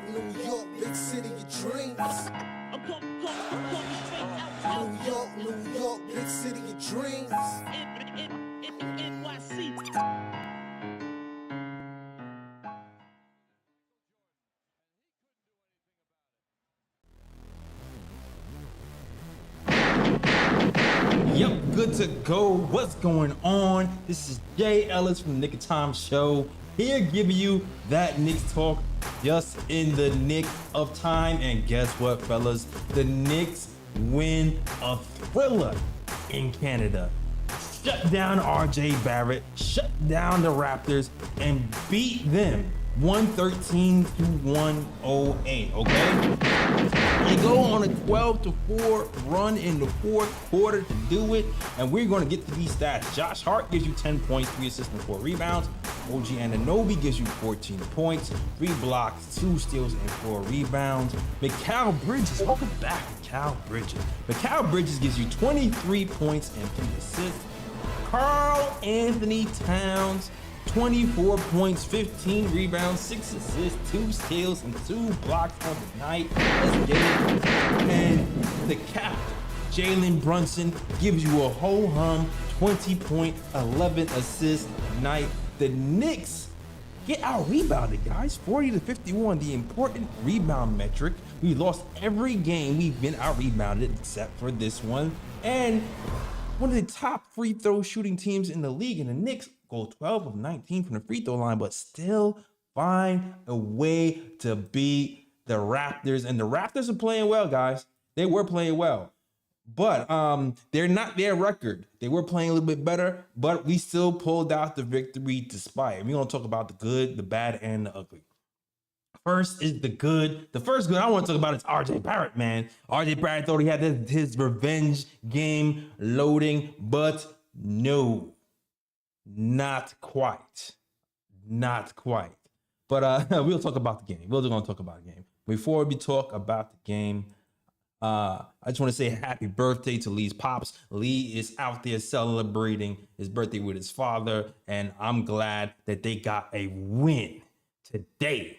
New York, big city of dreams. New York, big city of dreams. Yep, good to go. What's going on? This is Jay Ellis from the Nick of Time Show. Here giving you that Knicks talk just in the nick of time. And guess what, fellas? The Knicks win a thriller in Canada. Shut down RJ Barrett, shut down the Raptors, and beat them 113 to 108, okay? They go on a 12-4 run in the fourth quarter to do it, and we're going to get to these stats. Josh Hart gives you 10 points, 3 assists, and 4 rebounds. OG Anunoby gives you 14 points, 3 blocks, 2 steals, and 4 rebounds. Mikal Bridges, welcome back, Mikal Bridges. Mikal Bridges gives you 23 points and 3 assists. Karl Anthony Towns, 24 points, 15 rebounds, 6 assists, 2 steals, and 2 blocks on the night. Let's get it. And the captain, Jalen Brunson, gives you a ho-hum 20-point, 11 assist night. The Knicks get out-rebounded, guys, 40-51, the important rebound metric. We lost every game. We've been out-rebounded except for this one. And one of the top free throw shooting teams in the league, and the Knicks go 12 of 19 from the free throw line, but still find a way to beat the Raptors. And the Raptors are playing well, guys. They were playing well, but they're not their record. They were playing a little bit better, but we still pulled out the victory despite. We're gonna talk about the good, the bad, and the ugly. First is the good. The first good I want to talk about is RJ Barrett, man. RJ Barrett thought he had his revenge game loading, but no, not quite. Not quite. But we'll talk about the game. We're going to talk about the game. Before we talk about the game, I just want to say happy birthday to Lee's pops. Lee is out there celebrating his birthday with his father, and I'm glad that they got a win today.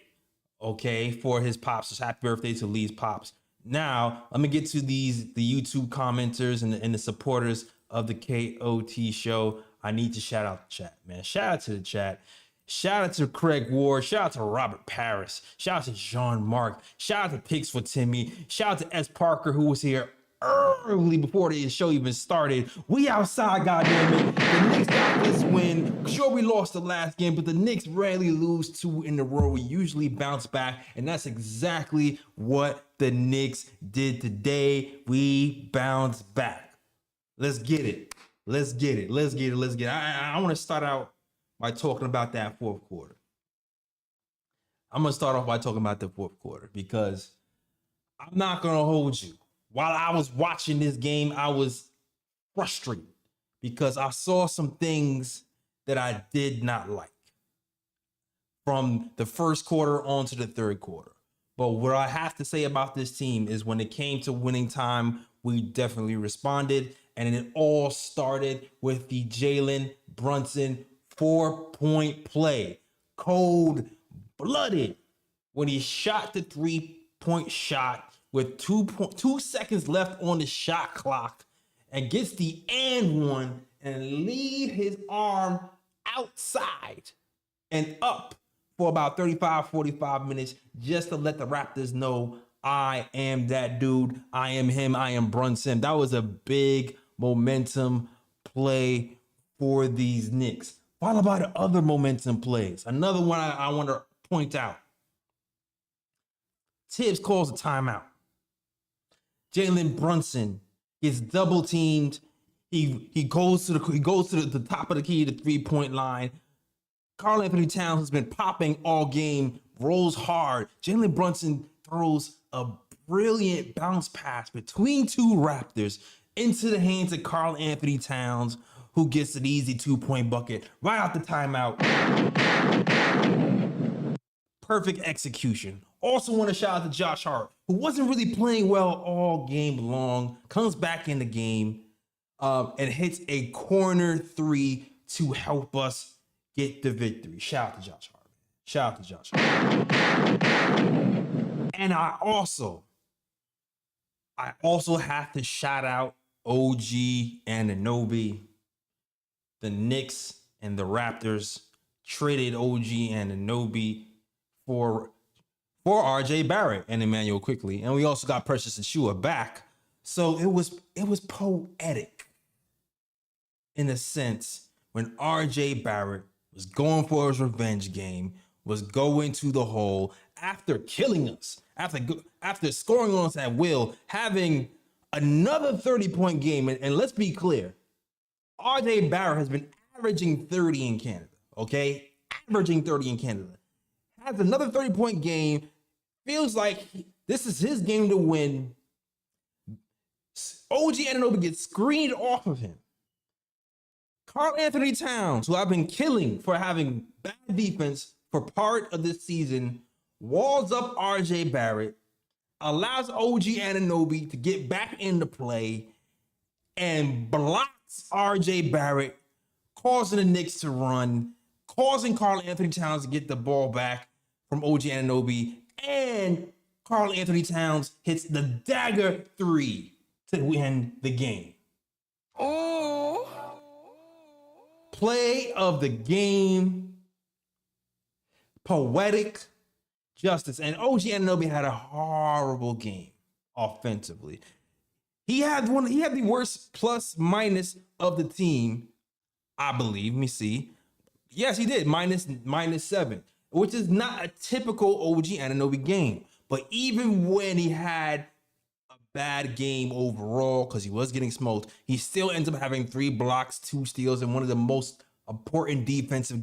Okay, for his pops. So happy birthday to Lee's pops. Now, let me get to the YouTube commenters and the supporters of the KOT show. I need to shout out the chat, man. Shout out to the chat. Shout out to Craig Ward. Shout out to Robert Paris. Shout out to Jean Mark. Shout out to Pigs for Timmy. Shout out to S. Parker, who was here early before the show even started. We outside, goddammit. The Knicks got this win. Sure, we lost the last game, but the Knicks rarely lose 2 in a row. We usually bounce back, and that's exactly what the Knicks did today. We bounced back. Let's get it. Let's get it. Let's get it. Let's get it. I want to start out by talking about that fourth quarter. I'm going to start off by talking about the fourth quarter because I'm not going to hold you. While I was watching this game, I was frustrated because I saw some things that I did not like from the first quarter on to the third quarter. But what I have to say about this team is when it came to winning time, we definitely responded. And it all started with the Jalen Brunson 4-point play. Cold-blooded when he shot the 3-point shot with 2 seconds left on the shot clock and gets the and one and leave his arm outside and up for about 35-45 minutes just to let the Raptors know I am that dude. I am him. I am Brunson. That was a big momentum play for these Knicks. Followed by the other momentum plays. Another one I want to point out. Tibbs calls a timeout. Jalen Brunson gets double teamed. He goes to the top of the key, the 3-point line. Karl Anthony Towns has been popping all game, rolls hard. Jalen Brunson throws a brilliant bounce pass between 2 Raptors into the hands of Karl Anthony Towns, who gets an easy 2-point bucket right out the timeout. Perfect execution. Also want to shout out to Josh Hart, who wasn't really playing well all game long, comes back in the game and hits a corner 3 to help us get the victory. Shout out to Josh Hart. Shout out to Josh Hart. And I also have to shout out OG Anunoby. The Knicks and the Raptors traded OG Anunoby for RJ Barrett and Emmanuel Quickly. And we also got Precious Achiuwa back. So it was poetic in a sense when RJ Barrett was going for his revenge game, was going to the hole after killing us, after scoring on us at will, having another 30-point game. And let's be clear, RJ Barrett has been averaging 30 in Canada, okay? Averaging 30 in Canada. Has another 30-point game. Feels like this is his game to win. OG Anunoby gets screened off of him. Karl Anthony Towns, who I've been killing for having bad defense for part of this season, walls up RJ Barrett, allows OG Anunoby to get back into play, and blocks RJ Barrett, causing the Knicks to run, causing Karl Anthony Towns to get the ball back from OG Anunoby, and Karl Anthony Towns hits the dagger 3 to win the game. Oh. Play of the game, poetic justice. And OG Anunoby had a horrible game offensively. He had the worst plus minus of the team, I believe. Let me see. Yes, he did. Minus 7, which is not a typical OG Anunoby game. But even when he had a bad game overall, because he was getting smoked, he still ends up having 3 blocks, 2 steals, and one of the most important defensive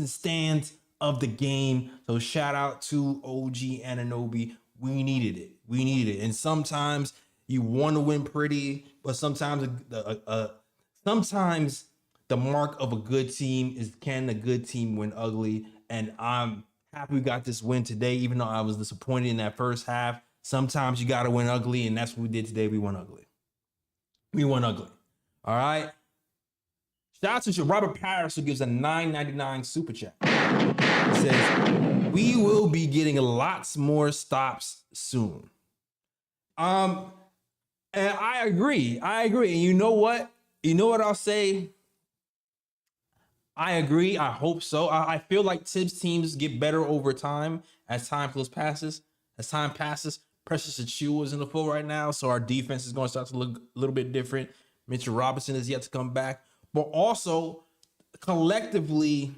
stands of the game. So shout out to OG Anunoby. We needed it. And sometimes you want to win pretty, but sometimes the mark of a good team is, can a good team win ugly? And I'm happy we got this win today, even though I was disappointed in that first half. Sometimes you got to win ugly, and that's what we did today. We won ugly. All right. Shout out to Robert Paris, who gives a $9.99 super chat. He says, we will be getting lots more stops soon. And I agree. And you know what? I'll say? I agree. I hope so. I feel like Tibbs teams get better over time as time passes. Precious Achiuwa is in the full right now, so our defense is going to start to look a little bit different. Mitchell Robinson is yet to come back. But also, collectively,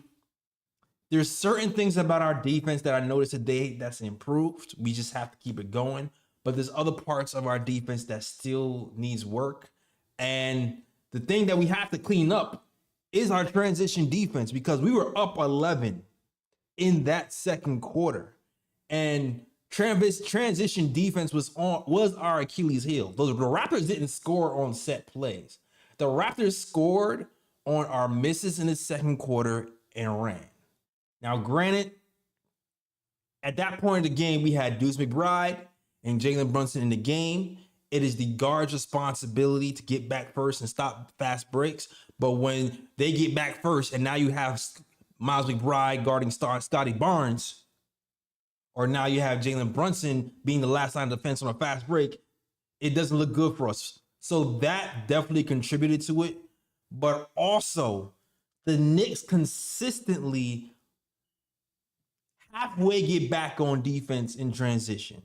there's certain things about our defense that I noticed today that's improved. We just have to keep it going. But there's other parts of our defense that still needs work. And the thing that we have to clean up is our transition defense, because we were up 11 in that second quarter. And transition defense was our Achilles heel. The Raptors didn't score on set plays. The Raptors scored on our misses in the second quarter and ran. Now, granted, at that point in the game, we had Deuce McBride and Jalen Brunson in the game. It is the guard's responsibility to get back first and stop fast breaks. But when they get back first and now you have Miles McBride guarding Scotty Barnes, or now you have Jalen Brunson being the last line of defense on a fast break, it doesn't look good for us. So that definitely contributed to it. But also, the Knicks consistently halfway get back on defense in transition.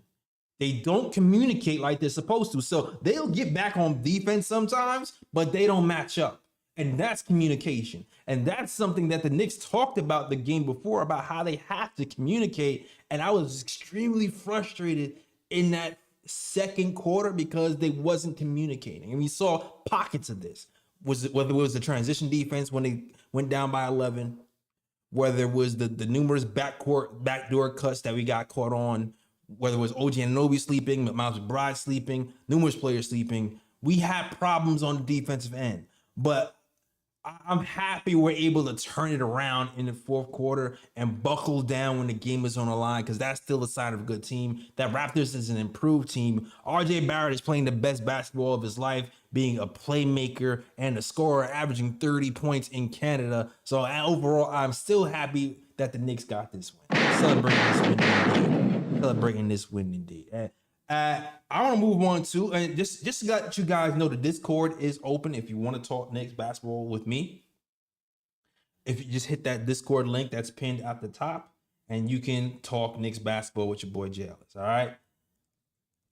They don't communicate like they're supposed to. So they'll get back on defense sometimes, but they don't match up. And that's communication. And that's something that the Knicks talked about the game before, about how they have to communicate. And I was extremely frustrated in that second quarter because they wasn't communicating. And we saw pockets of this. Whether it was the transition defense when they went down by 11, whether it was the numerous backdoor cuts that we got caught on, whether it was OG Anunoby sleeping, Miles McBride sleeping, numerous players sleeping, we had problems on the defensive end. But I'm happy we're able to turn it around in the fourth quarter and buckle down when the game is on the line, because that's still a sign of a good team. That Raptors is an improved team. RJ Barrett is playing the best basketball of his life, being a playmaker and a scorer, averaging 30 points in Canada. So overall, I'm still happy that the Knicks got this win. celebrating this win indeed. Celebrating this win indeed. I want to move on to, and just to let you guys know, the Discord is open if you want to talk Knicks basketball with me. If you just hit that Discord link that's pinned at the top, and you can talk Knicks basketball with your boy Jay Ellis. All right.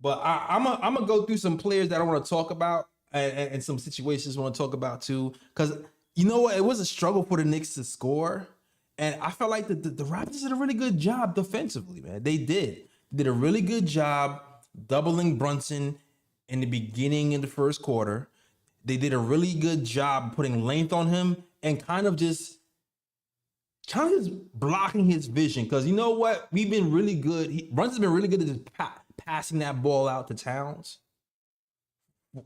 But I'm gonna go through some players that I want to talk about and some situations I want to talk about too. Because you know what? It was a struggle for the Knicks to score. And I felt like the Raptors did a really good job defensively, man. They did a really good job doubling Brunson in the beginning of the first quarter. They did a really good job putting length on him and kind of just blocking his vision. Because you know what? We've been really good. Brunson's been really good at just passing that ball out to Towns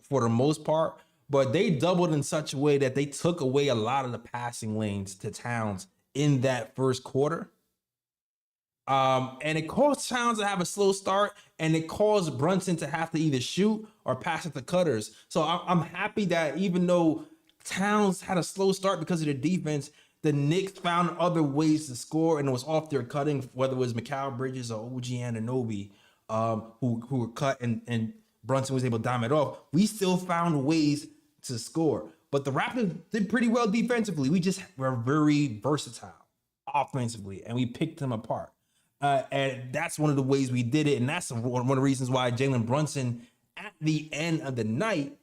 for the most part. But they doubled in such a way that they took away a lot of the passing lanes to Towns in that first quarter. And it caused Towns to have a slow start, and it caused Brunson to have to either shoot or pass it to cutters. So I'm happy that even though Towns had a slow start because of the defense, the Knicks found other ways to score, and it was off their cutting, whether it was Mikal Bridges or OG Anunoby, who were cut, and Brunson was able to dime it off. We still found ways to score. But the Raptors did pretty well defensively. We just were very versatile offensively, and we picked them apart. And that's one of the ways we did it. And that's one of the reasons why Jalen Brunson, at the end of the night,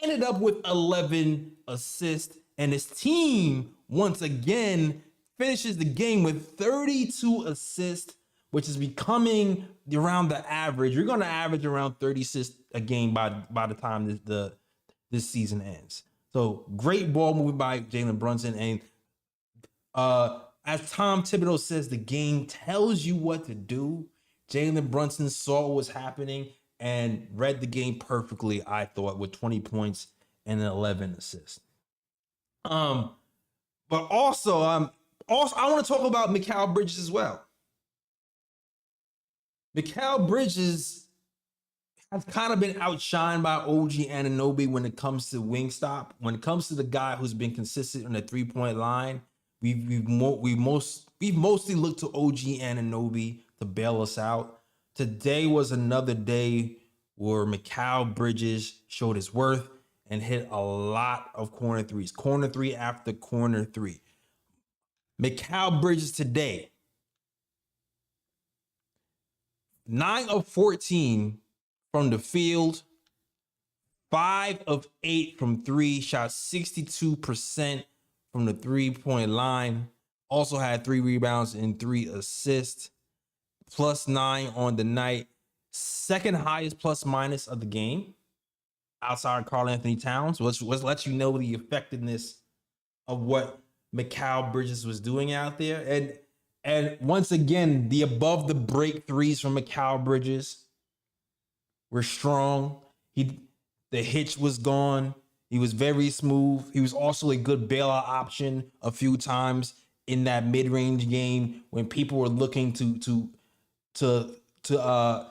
ended up with 11 assists. And his team, once again, finishes the game with 32 assists, which is becoming around the average. You're going to average around 30 assists a game by the time this season ends. So great ball movement by Jalen Brunson. And as Tom Thibodeau says, the game tells you what to do. Jalen Brunson saw what was happening and read the game perfectly, I thought, with 20 points and 11 assists. But also I want to talk about Mikal Bridges as well. Mikal Bridges has kind of been outshined by OG Anunoby when it comes to wing stop. When it comes to the guy who's been consistent on the 3-point line, we've mostly looked to OG Anunoby to bail us out. Today was another day where Mikal Bridges showed his worth and hit a lot of corner threes. Corner three after corner three. Mikal Bridges today, 9 of 14 from the field, 5 of 8 from three, shot 62% from the 3-point line. Also had 3 rebounds and 3 assists, +9 on the night. Second highest plus minus of the game outside of Karl-Anthony Towns, which lets you know the effectiveness of what Mikal Bridges was doing out there. And once again, the above the break threes from Mikal Bridges were strong. The hitch was gone. He was very smooth. He was also a good bailout option a few times in that mid-range game when people were looking to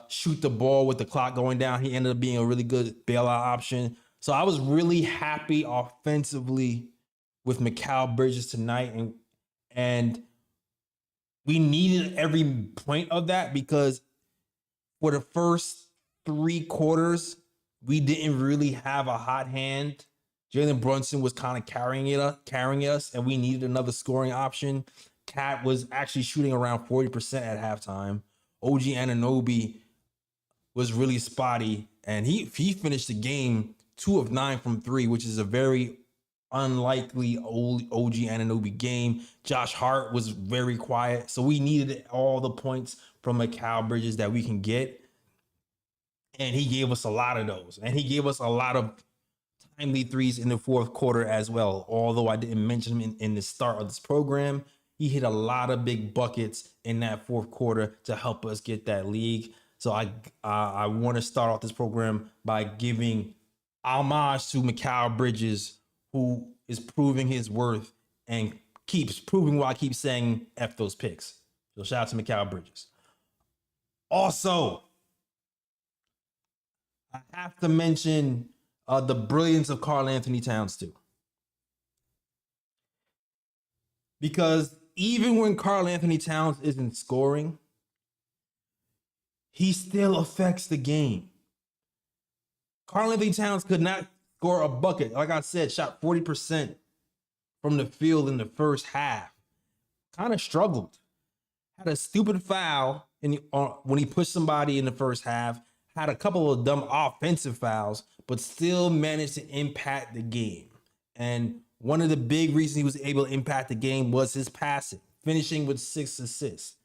shoot the ball with the clock going down. He ended up being a really good bailout option. So I was really happy offensively with Mikal Bridges tonight, and we needed every point of that because for the first 3 quarters, we didn't really have a hot hand. Jalen Brunson was kind of carrying us, and we needed another scoring option. Cat was actually shooting around 40% at halftime. OG Anunoby was really spotty, and he finished the game 2 of 9 from 3, which is a very unlikely OG Anunoby game. Josh Hart was very quiet, so we needed all the points from Mikal Bridges that we can get. And he gave us a lot of those. And he gave us a lot of timely threes in the fourth quarter as well. Although I didn't mention him in the start of this program, he hit a lot of big buckets in that fourth quarter to help us get that league. So I want to start off this program by giving homage to Mikal Bridges, who is proving his worth and keeps proving why I keep saying F those picks. So shout out to Mikal Bridges. Also, I have to mention the brilliance of Karl-Anthony Towns too. Because even when Karl Anthony Towns isn't scoring, he still affects the game. Karl Anthony Towns could not score a bucket. Like I said, shot 40% from the field in the first half. Kind of struggled. Had a stupid foul when he pushed somebody in the first half. Had a couple of dumb offensive fouls, but still managed to impact the game. And one of the big reasons he was able to impact the game was his passing, finishing with 6 assists.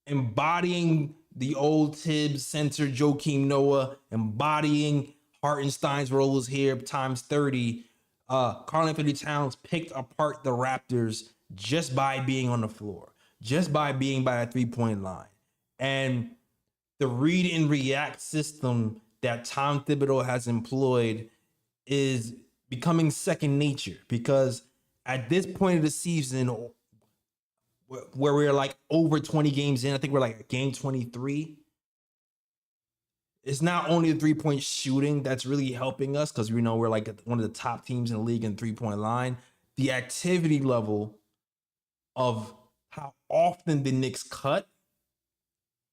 Embodying the old Tibbs center Joakim Noah, embodying Hartenstein's roles here times 30. Karl Anthony Towns picked apart the Raptors just by being on the floor, just by being by a 3-point line. And the read and react system that Tom Thibodeau has employed is becoming second nature, because at this point of the season, where we're like over 20 games in, I think we're like game 23. It's not only the 3-point shooting that's really helping us, because we know we're like one of the top teams in the league in 3-point line. The activity level of how often the Knicks cut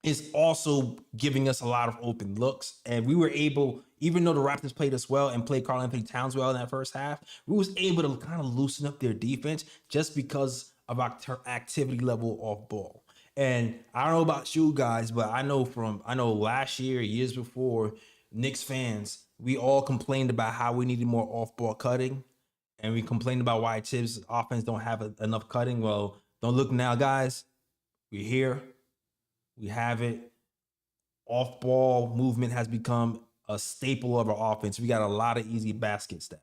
is also giving us a lot of open looks. And we were able, even though the Raptors played us well and played Karl Anthony Towns well in that first half, we was able to kind of loosen up their defense just because of our activity level off ball. And I don't know about you guys, but I know last year, years before, Knicks fans, we all complained about how we needed more off ball cutting. And we complained about why Tibbs' offense don't have enough cutting. Well, don't look now, guys. We're here. We have it. Off-ball movement has become a staple of our offense. We got a lot of easy baskets that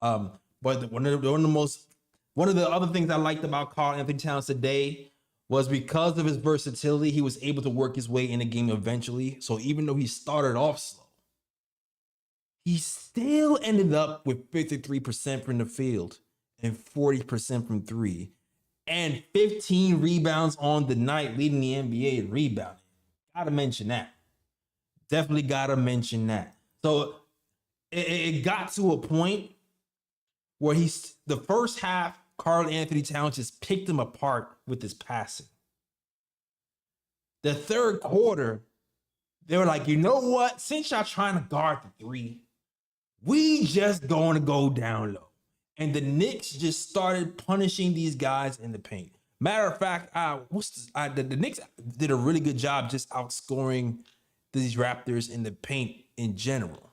way. But one of the other things I liked about Karl Anthony Towns today was because of his versatility, he was able to work his way in the game eventually. So even though he started off slow, he still ended up with 53% from the field and 40% from three. And 15 rebounds on the night, leading the NBA in rebounding. Gotta mention that. Definitely gotta mention that. So it got to a point where the first half, Karl Anthony Towns just picked him apart with his passing. The third quarter, they were like, you know what? Since y'all trying to guard the three, we just going to go down low. And the Knicks just started punishing these guys in the paint. Matter of fact, the Knicks did a really good job just outscoring these Raptors in the paint in general.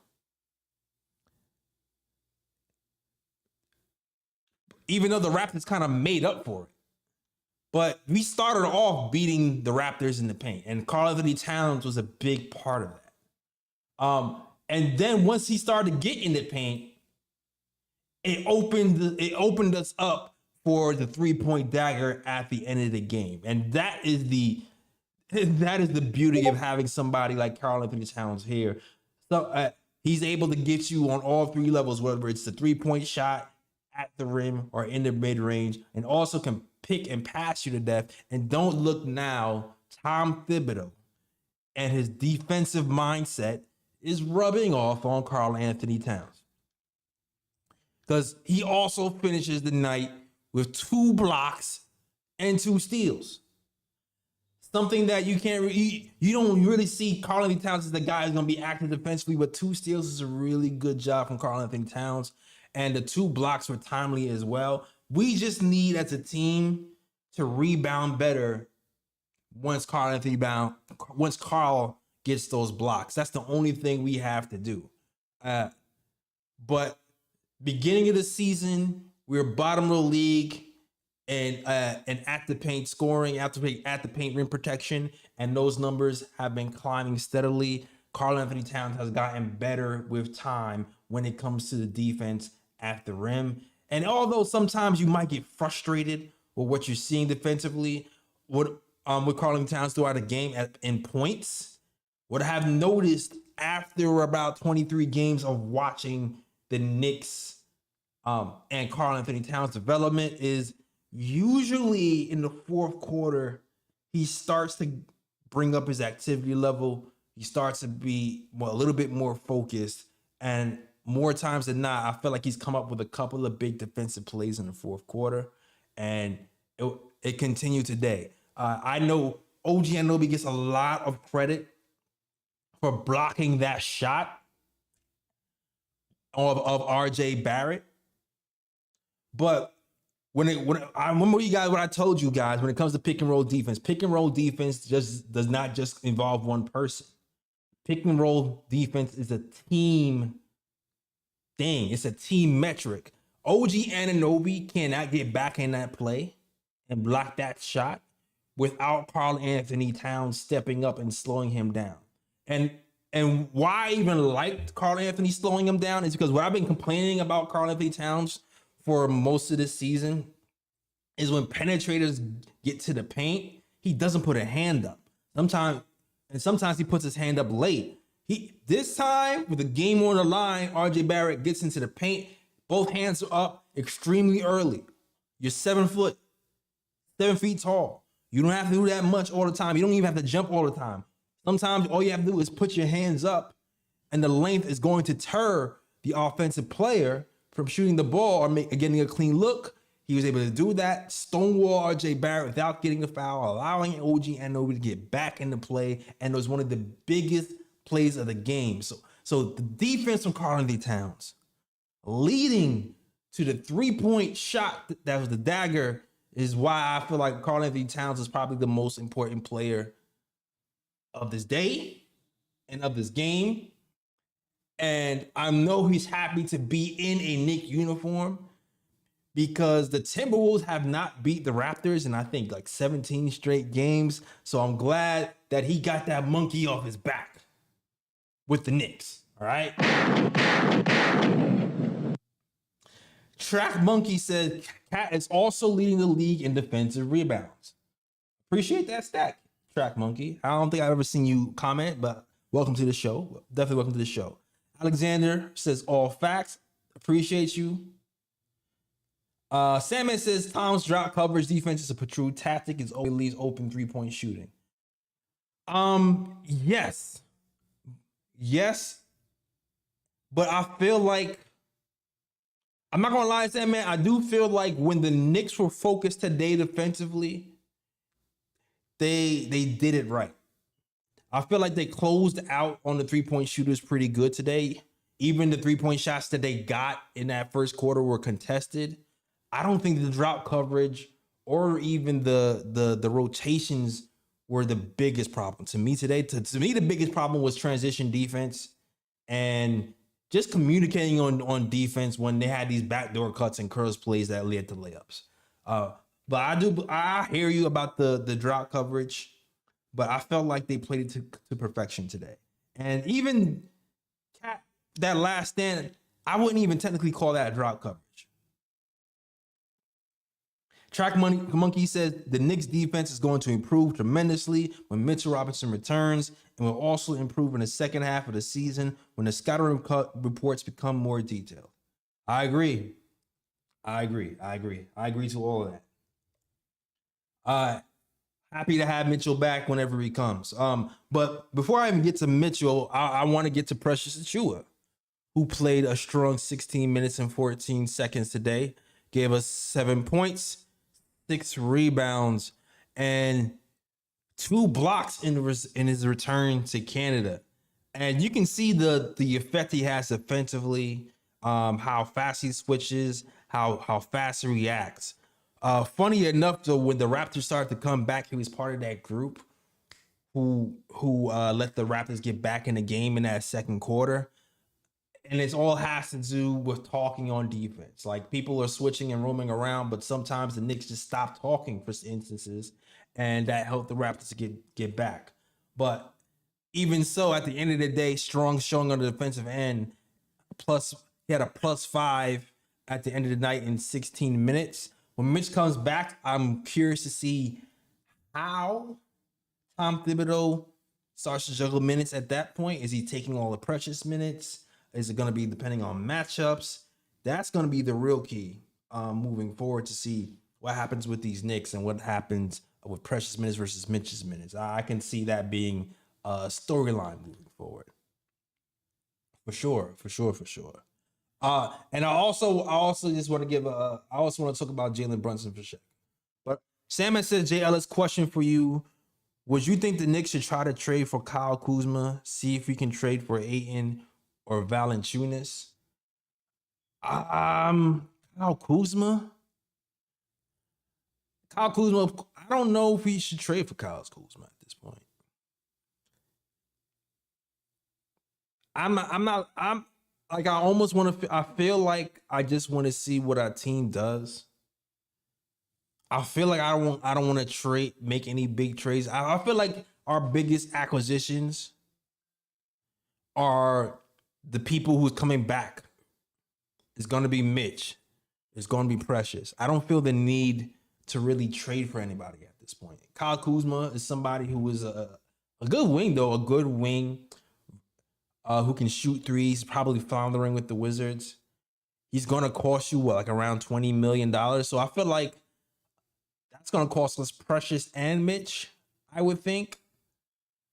Even though the Raptors kind of made up for it. But we started off beating the Raptors in the paint. And Karl Anthony Towns was a big part of that. And then once he started to get in the paint, it opened us up for the 3-point dagger at the end of the game. And that is the beauty of having somebody like Karl Anthony Towns here. So he's able to get you on all three levels, whether it's the 3-point shot at the rim or in the mid-range, and also can pick and pass you to death. And don't look now, Tom Thibodeau and his defensive mindset is rubbing off on Karl Anthony Towns, because he also finishes the night with 2 blocks and 2 steals. Something that you don't really see. Karl Anthony Towns is the guy who's going to be active defensively, but 2 steals is a really good job from Karl Anthony Towns. And the 2 blocks were timely as well. We just need, as a team, to rebound better once Karl gets those blocks. That's the only thing we have to do. But beginning of the season, we're bottom of the league and at the paint scoring, at the paint rim protection, and those numbers have been climbing steadily. Karl Anthony Towns has gotten better with time when it comes to the defense at the rim. And although sometimes you might get frustrated with what you're seeing defensively, with Karl Anthony Towns throughout the game in points, what I have noticed after about 23 games of watching the Knicks and Karl Anthony Towns development is usually in the fourth quarter, he starts to bring up his activity level. He starts to be a little bit more focused, and more times than not, I feel like he's come up with a couple of big defensive plays in the fourth quarter. And it continued today. I know OG Anunoby gets a lot of credit for blocking that shot of RJ Barrett, but I remember you guys what I told you guys when it comes to pick and roll defense just does not just involve one person. Pick and roll defense is a team thing. It's a team metric. OG Anunoby cannot get back in that play and block that shot without Karl Anthony Towns stepping up and slowing him down. And why I even liked Karl Anthony slowing him down is because what I've been complaining about Karl Anthony Towns for most of this season is when penetrators get to the paint, he doesn't put a hand up. Sometimes he puts his hand up late. This time with the game on the line, RJ Barrett gets into the paint, both hands are up extremely early. You're 7 feet tall. You don't have to do that much all the time. You don't even have to jump all the time. Sometimes all you have to do is put your hands up, and the length is going to deter the offensive player from shooting the ball or getting a clean look. He was able to do that, stonewall RJ Barrett without getting a foul, allowing OG Anunoby to get back into play, and it was one of the biggest plays of the game. So the defense from Karl Anthony Towns leading to the 3-point shot that was the dagger is why I feel like Karl Anthony Towns is probably the most important player of this day and of this game. And I know he's happy to be in a Knick uniform because the Timberwolves have not beat the Raptors in I think like 17 straight games. So I'm glad that he got that monkey off his back with the Knicks. All right. Track Monkey said Cat is also leading the league in defensive rebounds. Appreciate that stat, Track Monkey. I don't think I've ever seen you comment, but welcome to the show. Definitely welcome to the show. Alexander says all facts. Appreciate you. Sandman says Tom's drop coverage defense is a true tactic. Is always leaves open 3-point shooting. Yes, but I feel like I'm not gonna lie, Sandman. I do feel like when the Knicks were focused today defensively, they did it right. I feel like they closed out on the 3-point shooters pretty good today. Even the 3-point shots that they got in that first quarter were contested. I don't think the drop coverage or even the rotations were the biggest problem to me today. To me, the biggest problem was transition defense and just communicating on defense when they had these backdoor cuts and curls plays that led to layups. But I hear you about the drop coverage, but I felt like they played it to perfection today. And even that last stand, I wouldn't even technically call that a drop coverage. Track Monkey says the Knicks defense is going to improve tremendously when Mitchell Robinson returns and will also improve in the second half of the season when the scouting reports become more detailed. I agree to all of that. Happy to have Mitchell back whenever he comes. But before I even get to Mitchell, I want to get to Precious Achiuwa, who played a strong 16 minutes and 14 seconds today, gave us 7 points, 6 rebounds, and 2 blocks in his return to Canada. And you can see the effect he has offensively, how fast he switches, how fast he reacts. Funny enough, though, when the Raptors started to come back, he was part of that group who let the Raptors get back in the game in that second quarter. And it's all has to do with talking on defense. Like people are switching and roaming around, but sometimes the Knicks just stop talking for instances, and that helped the Raptors to get back. But even so, at the end of the day, strong showing on the defensive end. He had a +5 at the end of the night in 16 minutes. When Mitch comes back, I'm curious to see how Tom Thibodeau starts to juggle minutes at that point. Is he taking all the precious minutes? Is it going to be depending on matchups? That's going to be the real key moving forward to see what happens with these Knicks and what happens with precious minutes versus Mitch's minutes. I can see that being a storyline moving forward. For sure. And I also just want to I also want to talk about Jalen Brunson for sure. But Sam has said, Jay Ellis, question for you. Would you think the Knicks should try to trade for Kyle Kuzma? See if we can trade for Ayton or Valanciunas? Kyle Kuzma? Kyle Kuzma, I don't know if we should trade for Kyle Kuzma at this point. I'm like, I almost want to, I feel like I just want to see what our team does. I feel like I don't want to make any big trades. I feel like our biggest acquisitions are the people who's coming back. It's going to be Mitch. It's going to be Precious. I don't feel the need to really trade for anybody at this point. Kyle Kuzma is somebody who is a good wing, though, a good wing who can shoot threes, probably floundering with the Wizards. He's going to cost you, what, like around $20 million? So I feel like that's going to cost us Precious and Mitch, I would think,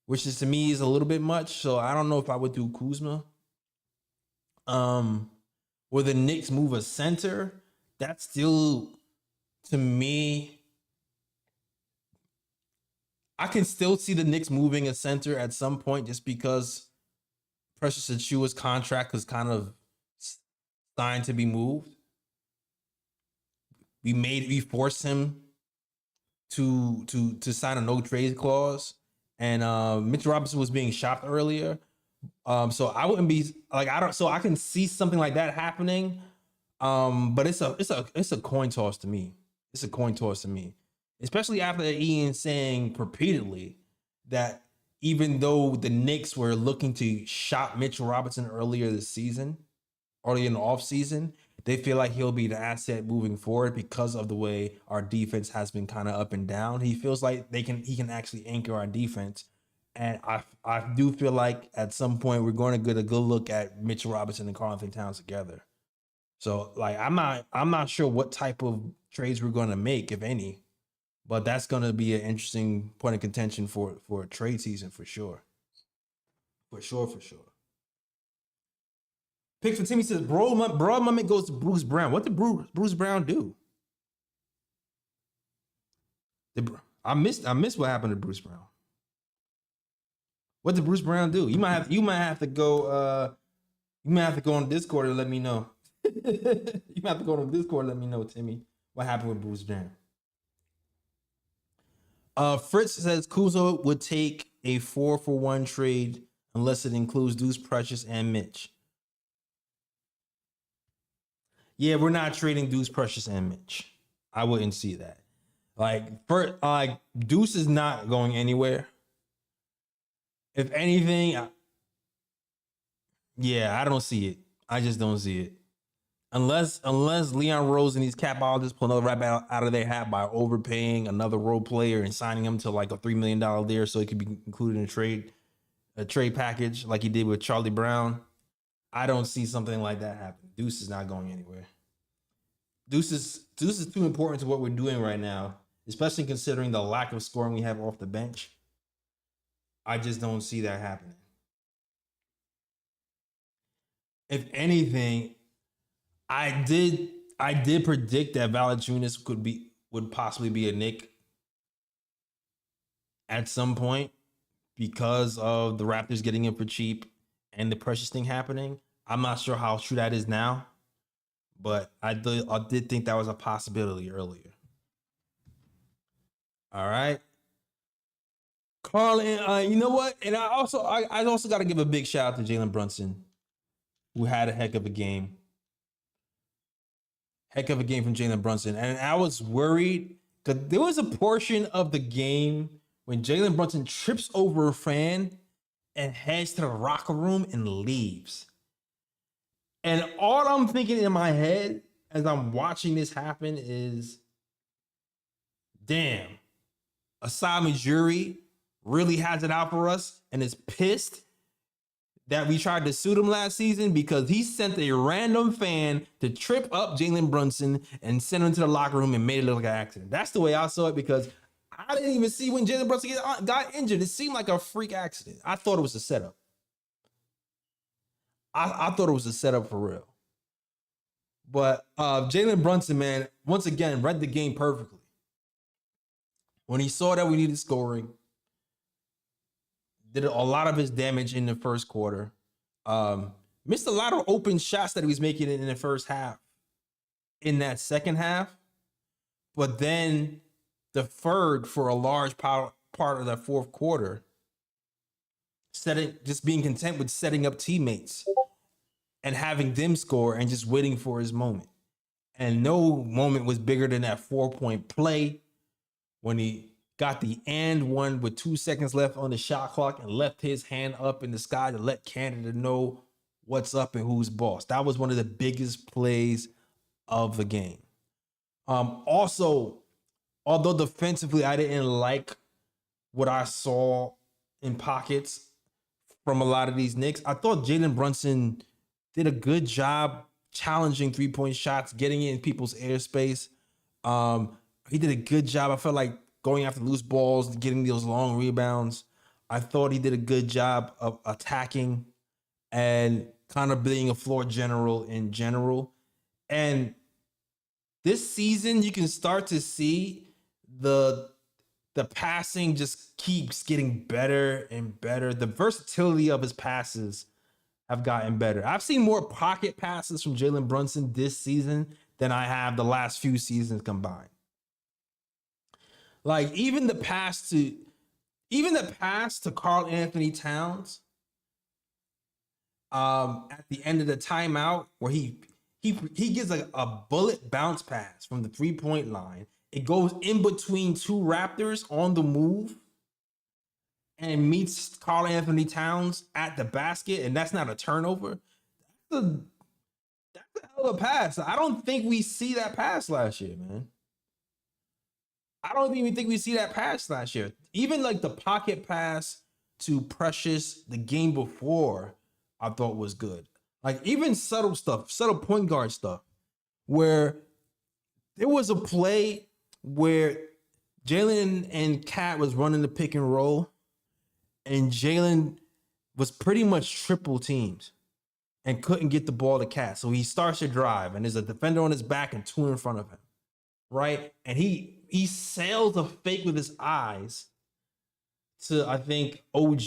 which is to me is a little bit much. So I don't know if I would do Kuzma. Will the Knicks move a center? That's still, to me, I can still see the Knicks moving a center at some point just because Precious Achiuwa's contract is kind of signed to be moved. We forced him to sign a no trade clause, and Mitch Robinson was being shopped earlier. So I wouldn't be like, I can see something like that happening. But it's a coin toss to me. It's a coin toss to me, especially after Ian saying repeatedly that even though the Knicks were looking to shop Mitchell Robinson early in the offseason, they feel like he'll be the asset moving forward because of the way our defense has been kind of up and down. He feels like he can actually anchor our defense. And I do feel like at some point we're going to get a good look at Mitchell Robinson and Karl-Anthony Towns together. So like I'm not sure what type of trades we're going to make, if any, but that's going to be an interesting point of contention for a trade season for sure. For sure. Pick for Timmy says, Broad Moment goes to Bruce Brown. What did Bruce Brown do? I missed what happened to Bruce Brown. What did Bruce Brown do? You might have to go on Discord and let me know. You might have to go on Discord and let me know, Timmy, what happened with Bruce Brown. Fritz says Kuzma would take a 4-for-1 trade unless it includes Deuce Precious and Mitch. Yeah, we're not trading Deuce Precious and Mitch. I wouldn't see that. Deuce is not going anywhere. If anything, I don't see it. I just don't see it. Unless Leon Rose and these capologists pull another rabbit out of their hat by overpaying another role player and signing him to like a $3 million deal so it could be included in a trade package like he did with Charlie Brown. I don't see something like that happen. Deuce is not going anywhere. Deuce is too important to what we're doing right now, especially considering the lack of scoring we have off the bench. I just don't see that happening. If anything, I did predict that Valanciunas would possibly be a Knick at some point because of the Raptors getting him for cheap and the Precious thing happening. I'm not sure how true that is now, but I did think that was a possibility earlier. All right. Carl, you know what? And I also got to give a big shout out to Jalen Brunson, who had a heck of a game. Heck of a game from Jalen Brunson. And I was worried because there was a portion of the game when Jalen Brunson trips over a fan and heads to the locker room and leaves. And all I'm thinking in my head as I'm watching this happen is, damn, Asad Ujiri really has it out for us and is pissed that we tried to suit him last season because he sent a random fan to trip up Jalen Brunson and send him to the locker room and made it look like an accident. That's the way I saw it because I didn't even see when Jalen Brunson got injured. It seemed like a freak accident. I thought it was a setup. I thought it was a setup for real. But Jalen Brunson, man, once again, read the game perfectly. when he saw that we needed scoring, did a lot of his damage in the first quarter. Missed a lot of open shots that he was making in the first half. In that second half, but then deferred for a large part of that fourth quarter, just being content with setting up teammates and having them score and just waiting for his moment. And no moment was bigger than that 4-point play when he got the and one with 2 seconds left on the shot clock and left his hand up in the sky to let Canada know what's up and who's boss. That was one of the biggest plays of the game. Also, although defensively I didn't like what I saw in pockets from a lot of these Knicks, I thought Jalen Brunson did a good job challenging 3-point shots, getting in people's airspace. He did a good job. I felt like going after loose balls, getting those long rebounds. I thought he did a good job of attacking and kind of being a floor general in general. And this season, you can start to see the passing just keeps getting better and better. The versatility of his passes have gotten better. I've seen more pocket passes from Jalen Brunson this season than I have the last few seasons combined. Like even the pass to Karl Anthony Towns at the end of the timeout where he gives a bullet bounce pass from the 3-point line. It goes in between 2 Raptors on the move and meets Karl Anthony Towns at the basket, and that's not a turnover. That's a hell of a pass. I don't think we see that pass last year, man. I don't even think we see that pass last year. Even like the pocket pass to Precious the game before, I thought was good. Like even subtle stuff, subtle point guard stuff, where there was a play where Jalen and Cat was running the pick and roll, and Jalen was pretty much triple teamed and couldn't get the ball to Cat. So he starts to drive, and there's a defender on his back and 2 in front of him, right? And he sails a fake with his eyes to, I think, OG,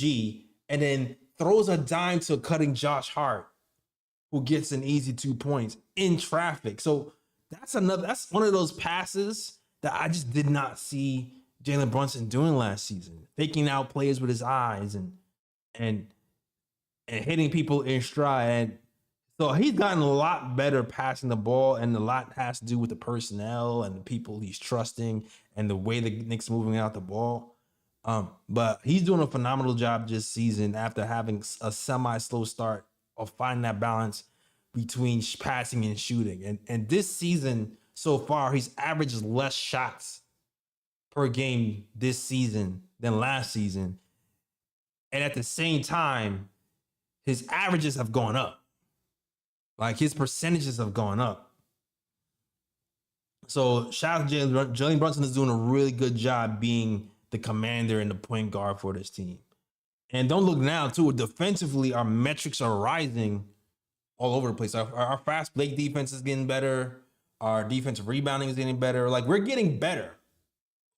and then throws a dime to cutting Josh Hart, who gets an easy 2 points in traffic. So that's one of those passes that I just did not see Jalen Brunson doing last season, faking out players with his eyes and hitting people in stride. And so he's gotten a lot better passing the ball, and a lot has to do with the personnel and the people he's trusting and the way the Knicks moving out the ball. But he's doing a phenomenal job this season after having a semi-slow start of finding that balance between passing and shooting. And this season so far, he's averaged less shots per game this season than last season. And at the same time, his averages have gone up. Like his percentages have gone up. So shout out to Jalen Brunson is doing a really good job being the commander and the point guard for this team. And don't look now, too. Defensively, our metrics are rising all over the place. Our fast break defense is getting better. Our defensive rebounding is getting better. Like, we're getting better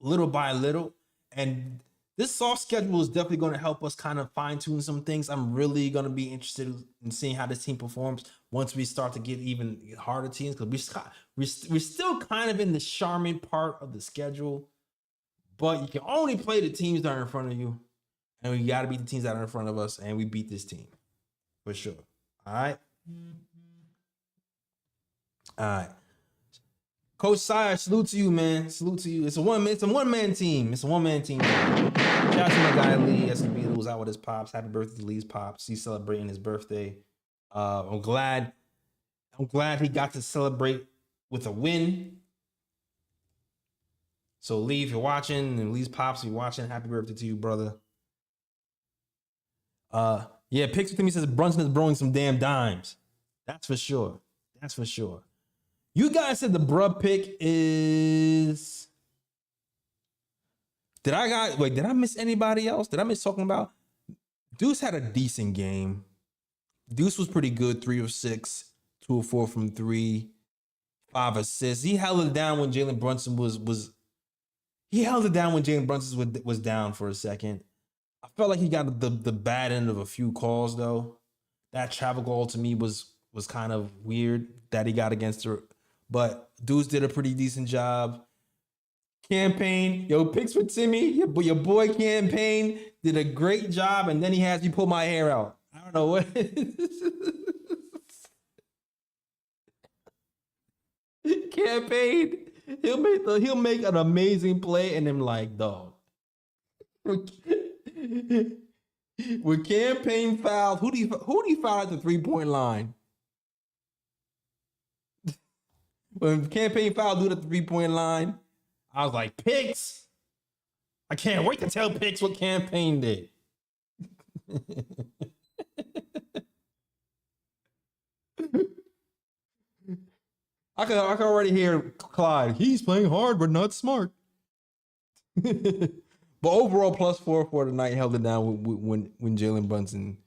little by little. And this soft schedule is definitely going to help us kind of fine-tune some things. I'm really going to be interested in seeing how this team performs once we start to get even harder teams, because we're still kind of in the charming part of the schedule. But you can only play the teams that are in front of you. And we got to beat the teams that are in front of us. And we beat this team. For sure. All right? All right. Coach Sire, salute to you, man. Salute to you. It's a one-man team. It's a one-man team. Shout out to my guy, Lee. SB who's out with his pops. Happy birthday to Lee's pops. He's celebrating his birthday. I'm glad he got to celebrate with a win. So Lee, if you're watching, and Lee's pops, if you're watching, happy birthday to you, brother. Yeah, Picks with me says Brunson is throwing some damn dimes. That's for sure. That's for sure. You guys said the bruh pick is. Did I miss anybody else? Did I miss talking about? Deuce had a decent game. Deuce was pretty good, 3 of 6, 2 of 4 from 3, 5 assists. He held it down when Jalen Brunson was He held it down when Jalen Brunson was down for a second. I felt like he got the bad end of a few calls though. That travel call to me was kind of weird that he got against her, but dudes did a pretty decent job. Campaign, yo, picks for Timmy, your boy Campaign did a great job, and then he has me pull my hair out. I don't know what. Campaign, he'll make an amazing play, and I'm like, dog. With Campaign fouled, who do you foul at the 3-point line? When Campaign fouled dude at the 3-point line, I was like, Picks. I can't wait to tell Picks what Campaign did. I can already hear Clyde. He's playing hard but not smart. But overall, +4 for the night, held it down when Jalen Brunson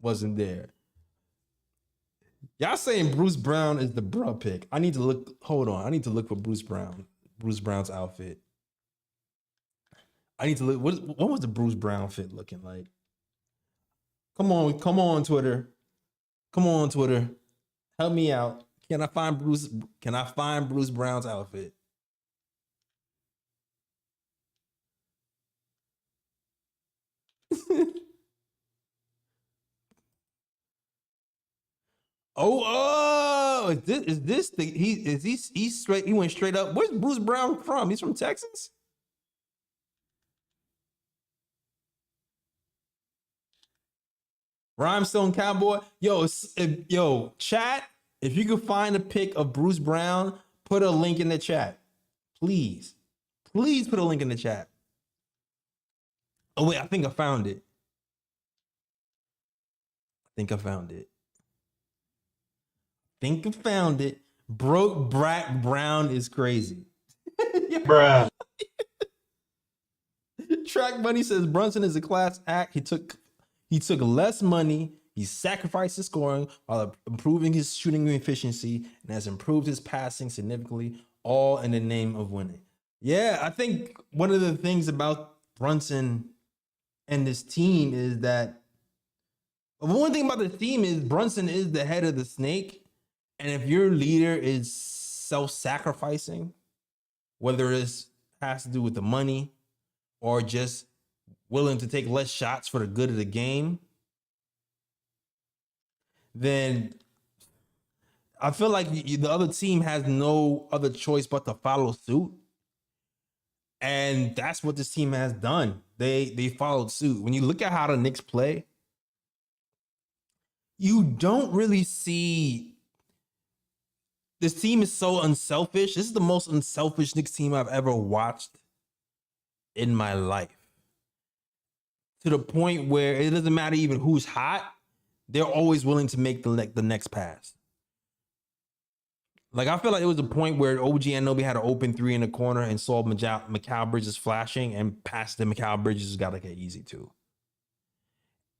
wasn't there. Y'all saying Bruce Brown is the bruh pick. I need to look. Hold on. I need to look for Bruce Brown's outfit. I need to look. What was the Bruce Brown fit looking like? Come on, Twitter. Come on, Twitter. Help me out. Can I find Bruce Brown's outfit? Is this the he's straight? He went straight up. Where's Bruce Brown from? He's from Texas. Rhinestone Cowboy. Yo, chat. If you can find a pic of Bruce Brown, put a link in the chat. Please put a link in the chat. Oh wait, I think I found it. Broke Brat Brown is crazy. Bruh. Track Money says Brunson is a class act. He took less money. He sacrificed his scoring while improving his shooting efficiency and has improved his passing significantly, all in the name of winning. Yeah, I think one of the things about Brunson and this team is that one thing about the team is Brunson is the head of the snake. And if your leader is self-sacrificing, whether it has to do with the money or just willing to take less shots for the good of the game, then I feel like the other team has no other choice but to follow suit. And that's what this team has done. They followed suit. When you look at how the Knicks play, you don't really see this team is so unselfish. This is the most unselfish Knicks team I've ever watched in my life. To the point where it doesn't matter even who's hot, they're always willing to make the next pass. Like, I feel like it was a point where OG Anunoby had an open 3 in the corner and saw Mikal Bridges flashing and passed to Mikal Bridges got like an easy 2.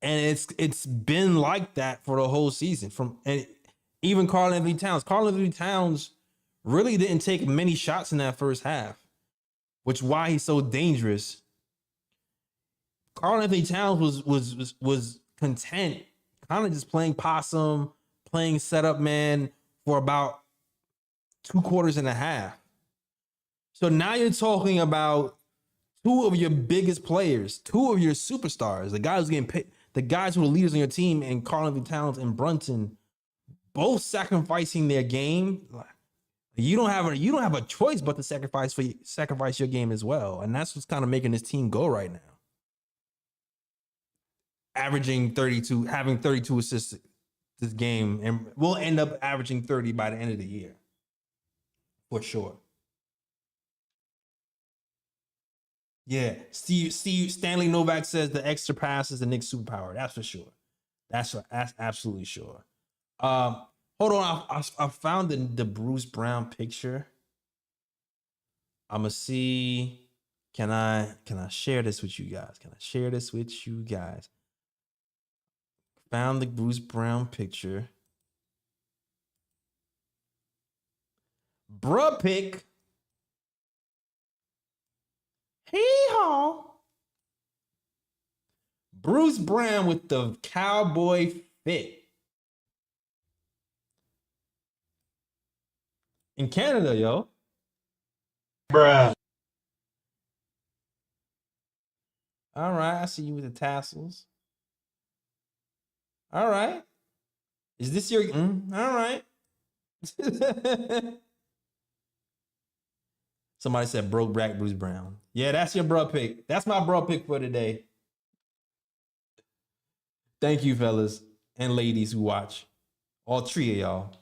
And it's been like that for the whole season. Even Karl-Anthony Towns. Karl-Anthony Towns really didn't take many shots in that first half, which is why he's so dangerous. Karl-Anthony Towns was content, kind of just playing possum, playing setup man for about 2 quarters and a half. So now you're talking about 2 of your biggest players, 2 of your superstars, the guys who's getting paid, the guys who are leaders on your team, and Karl-Anthony Towns and Brunson, both sacrificing their game. You don't have a choice but to sacrifice your game as well, and that's what's kind of making this team go right now. Averaging 32, having 32 assists this game, and we'll end up averaging 30 by the end of the year, for sure. Yeah, Stanley Novak says the extra pass is the Knicks superpower. That's for sure. That's absolutely sure. Hold on, I found the Bruce Brown picture. I'ma see. Can I share this with you guys? Found the Bruce Brown picture. Bruh pick. Hee-haw. Bruce Brown with the cowboy fit. In Canada, yo. Bruh. All right, I see you with the tassels. All right. Is this your... all right. Somebody said broke back Bruce Brown. Yeah, that's your bro pick. That's my bro pick for today. Thank you, fellas and ladies who watch. All three of y'all.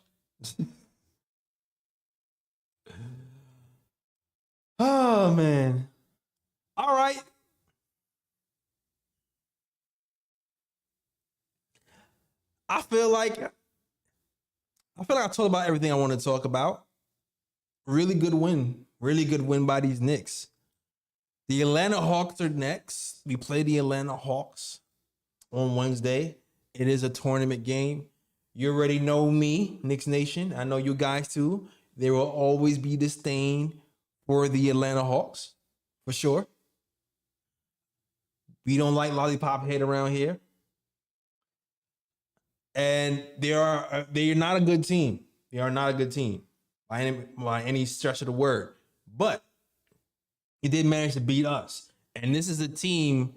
Oh, man. All right. I feel like I talked about everything I want to talk about. Really good win. Really good win by these Knicks. The Atlanta Hawks are next. We play the Atlanta Hawks on Wednesday. It is a tournament game. You already know me, Knicks Nation. I know you guys too. There will always be disdain for the Atlanta Hawks, for sure. We don't like lollipop head around here. And they're not a good team. They are not a good team by any stretch of the word. But he did manage to beat us. And this is a team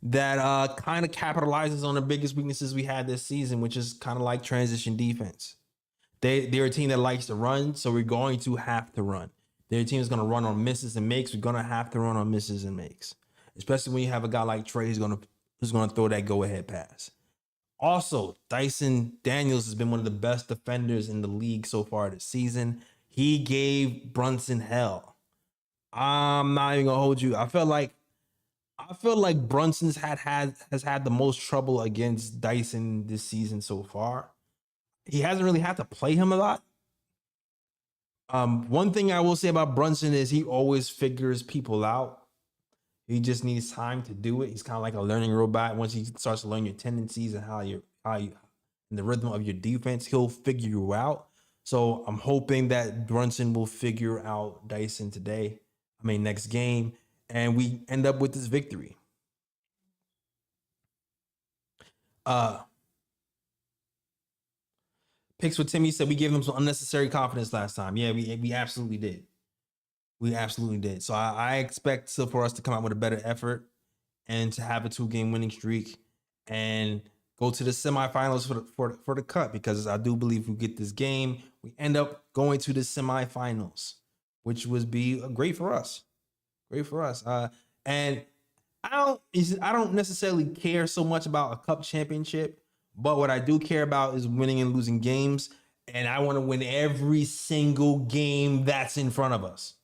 that kind of capitalizes on the biggest weaknesses we had this season, which is kind of like transition defense. They're a team that likes to run, so we're going to have to run. Their team is going to run on misses and makes. We're going to have to run on misses and makes, especially when you have a guy like Trey who's going to throw that go-ahead pass. Also, Dyson Daniels has been one of the best defenders in the league so far this season. He gave Brunson hell. I'm not even gonna hold you. I feel like Brunson's has had the most trouble against Dyson this season so far. He hasn't really had to play him a lot. One thing I will say about Brunson is he always figures people out. He just needs time to do it. He's kind of like a learning robot. Once he starts to learn your tendencies and how you and the rhythm of your defense, he'll figure you out. So I'm hoping that Brunson will figure out Dyson next game, and we end up with this victory. Picks with Timmy said we gave them some unnecessary confidence last time. Yeah, we absolutely did. We absolutely did. So I expect for us to come out with a better effort and to have a 2-game winning streak and go to the semifinals for the cut, because I do believe we get this game, we end up going to the semifinals, which would be great for us. Great for us. And I don't necessarily care so much about a cup championship, but what I do care about is winning and losing games, and I want to win every single game that's in front of us.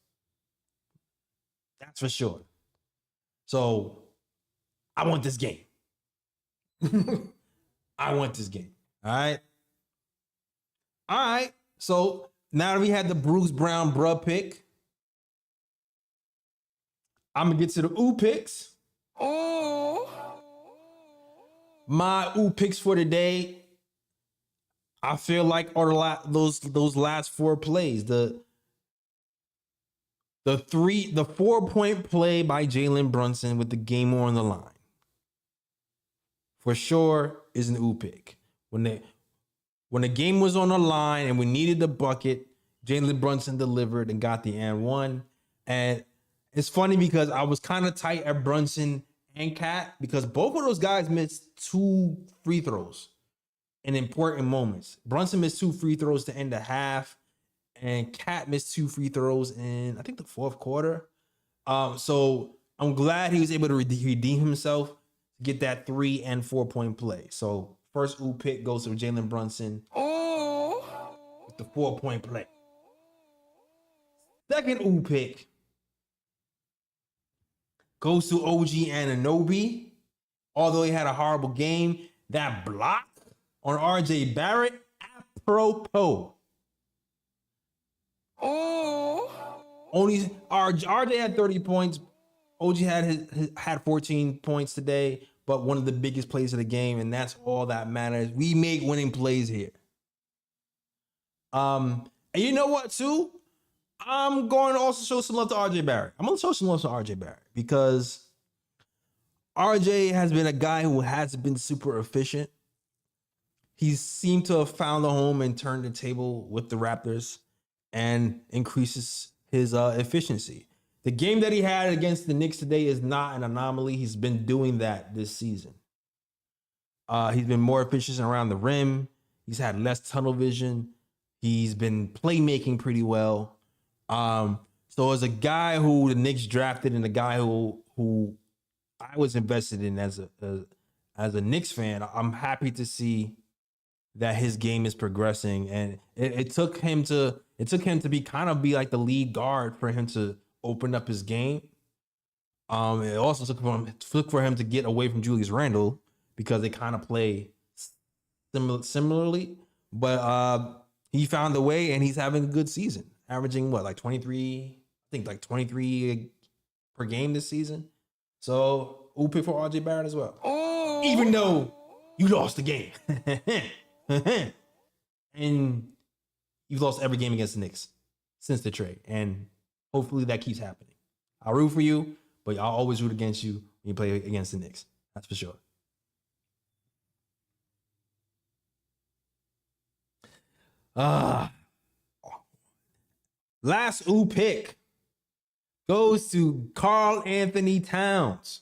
That's for sure. So I want this game. I want this game. All right. All right. So now that we had the Bruce Brown bruh pick, I'm going to get to the ooh picks. Oh. My ooh picks for today, I feel like are those last 4 plays. The 4-point play by Jalen Brunson with the game on the line, for sure, is an ooh pick. When the game was on the line and we needed the bucket, Jalen Brunson delivered and got the and one. And it's funny because I was kind of tight at Brunson and Cat, because both of those guys missed 2 free throws in important moments. Brunson missed 2 free throws to end the half, and Cat missed 2 free throws in, I think, the 4th quarter. So I'm glad he was able to redeem himself to get that 3 and 4-point play. So first ooh pick goes to Jalen Brunson with the 4-point play. Second ooh pick goes to OG Anunoby. Although he had a horrible game, that block on RJ Barrett, apropos. RJ had 30 points. OG had 14 points today, but one of the biggest plays of the game, and that's all that matters. We make winning plays here. And you know what, too? I'm going to also show some love to RJ Barrett. I'm going to show some love to RJ Barrett because RJ has been a guy who hasn't been super efficient. He seemed to have found a home and turned the table with the Raptors and increases his efficiency. The game that he had against the Knicks today is not an anomaly. He's been doing that this season. He's been more efficient around the rim. He's had less tunnel vision. He's been playmaking pretty well. So as a guy who the Knicks drafted and a guy who I was invested in as a Knicks fan, I'm happy to see that his game is progressing. And it took him to be like the lead guard for him to open up his game. It also took for him to get away from Julius Randle because they kind of play similarly. But he found a way and he's having a good season, averaging like 23, I think like 23 per game this season. So we'll pick for RJ Barrett as well. Oh. Even though you lost the game. And you've lost every game against the Knicks since the trade. And hopefully that keeps happening. I'll root for you, but I'll always root against you when you play against the Knicks. That's for sure. Last pick goes to Karl Anthony Towns.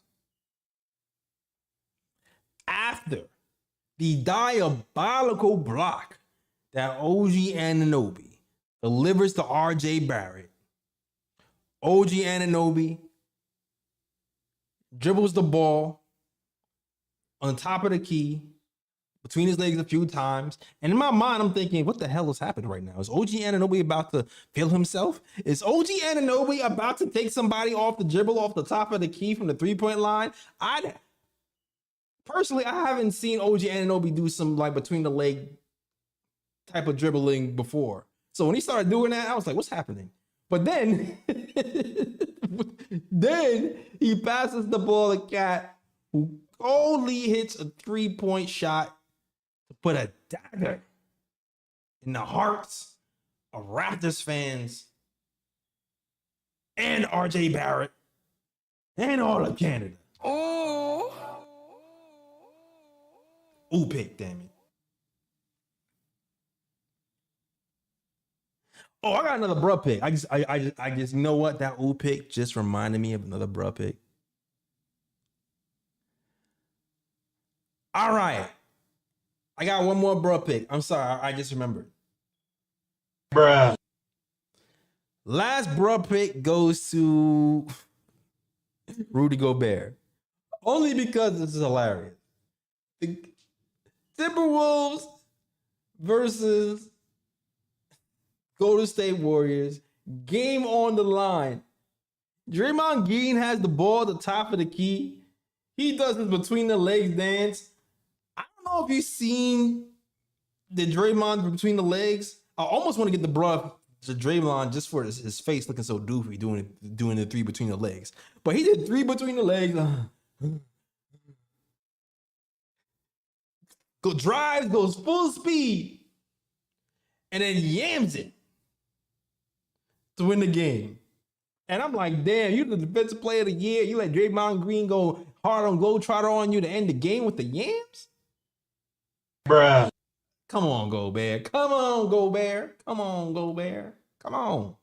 After the diabolical block that OG Anunoby delivers to RJ Barrett, OG Anunoby dribbles the ball on the top of the key, between his legs a few times. And in my mind, I'm thinking, what the hell is happening right now? Is OG Anunoby about to feel himself? Is OG Anunoby about to take somebody off the dribble off the top of the key from the three-point line? Personally, I haven't seen OG Anunoby do some like between the leg type of dribbling before. So when he started doing that, I was like, what's happening? But then, he passes the ball to Cat, who only hits a three-point shot to put a dagger in the hearts of Raptors fans and RJ Barrett and all of Canada. Ooh, pick, damn it. Oh, I got another bruh pick. I just, you know what? That ooh pick just reminded me of another bruh pick. All right. I got one more bruh pick. I'm sorry. I just remembered. Bruh. Last bruh pick goes to Rudy Gobert. Only because this is hilarious. The Timberwolves versus Golden State Warriors. Game on the line. Draymond Green has the ball at the top of the key. He does this between the legs dance. I don't know if you've seen the Draymond between the legs. I almost want to get the bruh to Draymond just for his face looking so doofy doing the three between the legs. But he did three between the legs. Drives, goes full speed, and then yams it to win the game. And I'm like, damn, you're the defensive player of the year. You let Draymond Green go hard on Globetrotter on you to end the game with the yams? Bruh. Come on, Gobert. Come on, Gobert. Come on, Gobert. Come on.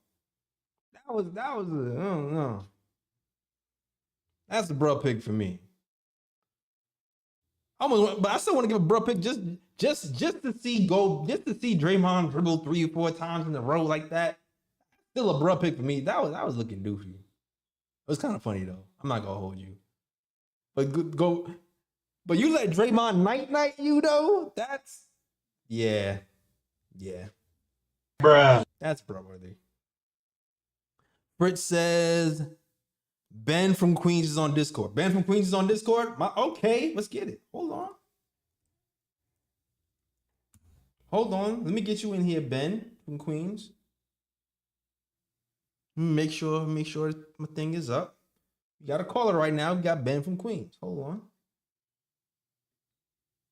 That was I don't know. That's the bruh pick for me. But I still want to give a bruh pick just to see Draymond dribble 3 or 4 times in a row like that. Still a bruh pick for me. That was looking doofy. It was kind of funny though. I'm not gonna hold you. But but you let Draymond night you though? That's yeah. Bruh. That's bruh worthy. Fritz says Ben from Queens is on Discord. Ben from Queens is on Discord? Okay, let's get it. Hold on. Let me get you in here, Ben from Queens. Make sure my thing is up. You got a caller right now. We got Ben from Queens. Hold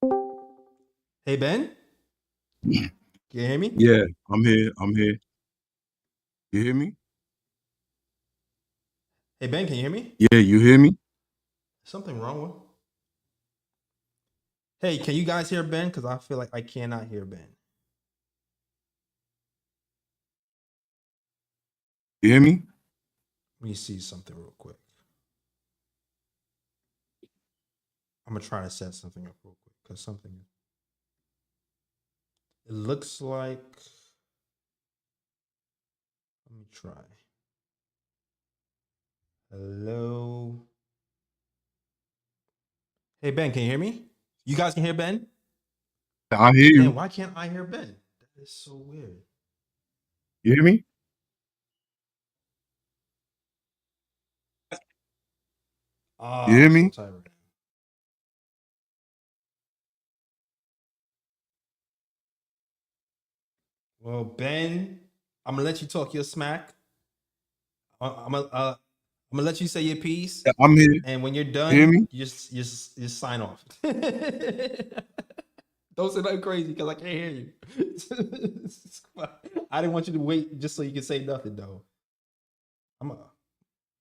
on. Hey, Ben? Can you hear me? Yeah, I'm here. You hear me? Hey, Ben, can you hear me? Yeah, you hear me? Something wrong with? Hey, can you guys hear Ben? Because I feel like I cannot hear Ben. You hear me? Let me see something real quick. I'm gonna try to set something up real quick because something. It looks like. Let me try. Hello. Hey Ben, can you hear me? You guys can hear Ben? I hear Man, you. why can't I hear Ben? That is so weird. You hear me? You hear I'm so me? tired right now. Well, Ben, I'm gonna let you talk your smack. I'm gonna let you say your piece, Yeah, I'm here. and when you're You hear done, me? you just sign off. Don't say nothing crazy because I can't hear you. I didn't want you to wait just so you can say nothing though.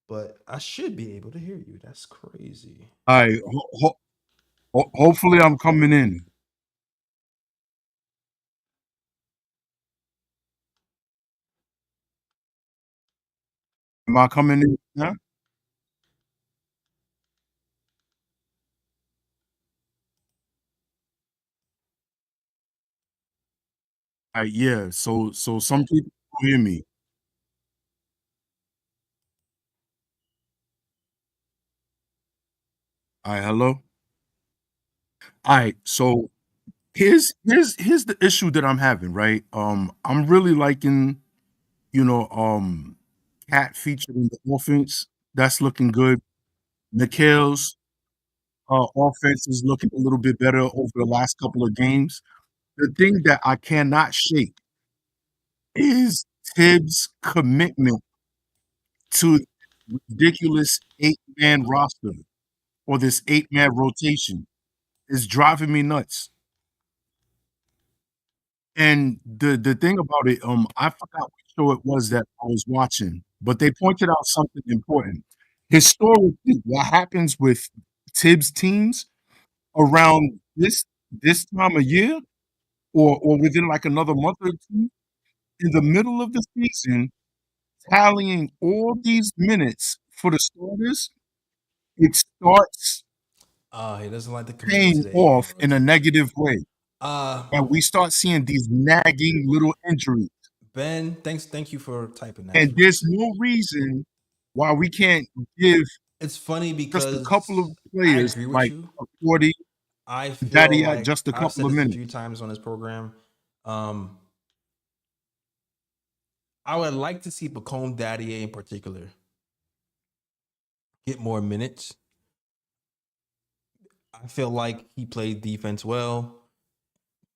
But I should be able to hear you. That's crazy. All right. Hopefully, I'm coming in. Am I coming in now? All right. Yeah. So some people don't hear me. All right. Hello. All right. So here's the issue that I'm having. Right. I'm really liking Cat featured in the offense. That's looking good. Nikhil's offense is looking a little bit better over the last couple of games. The thing that I cannot shake is Tibbs' commitment to ridiculous 8-man roster or this 8-man rotation is driving me nuts. And the thing about it, I forgot what show it was that I was watching, but they pointed out something important. Historically, what happens with Tibbs teams around this time of year or within like another month or two, in the middle of the season, tallying all these minutes for the starters, it starts He doesn't like the commitment to paying the eight man off in a rotation. negative way. Uh And we start seeing these nagging little injuries. Ben, thank you for typing that And for there's me. no reason why we can't give It's funny just a couple of because I players agree with like you. a 40, I feel Daddy at like just a I've couple said of this a few minutes. times on this program. Um, I would like to see Bacone Daddy in particular get more minutes. I feel like he played defense well,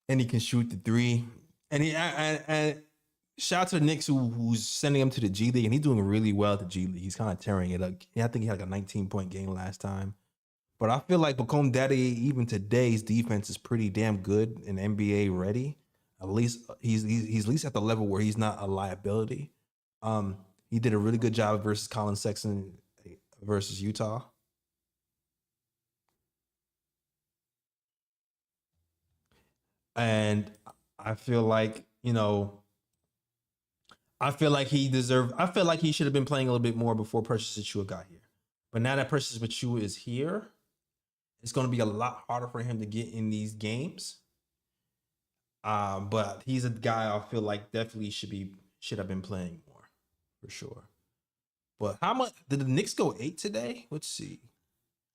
and he can shoot the three. And shout out to the Knicks who's sending him to the G League, and he's doing really well at the G League. He's kind of tearing it up. Yeah, I think he had like a 19-point game last time. But I feel like Bacone Daddy, even today's defense is pretty damn good and NBA ready. At least he's at least at the level where he's not a liability. Um, he did a really good job versus Colin Sexton versus Utah. And I feel like, I feel like he should have been playing a little bit more before Precious Achua got here. But now that Precious Achua is here, it's going to be a lot harder for him to get in these games. But he's a guy I feel like definitely should have been playing more for sure. But how much did the Knicks go 8 today? Let's see.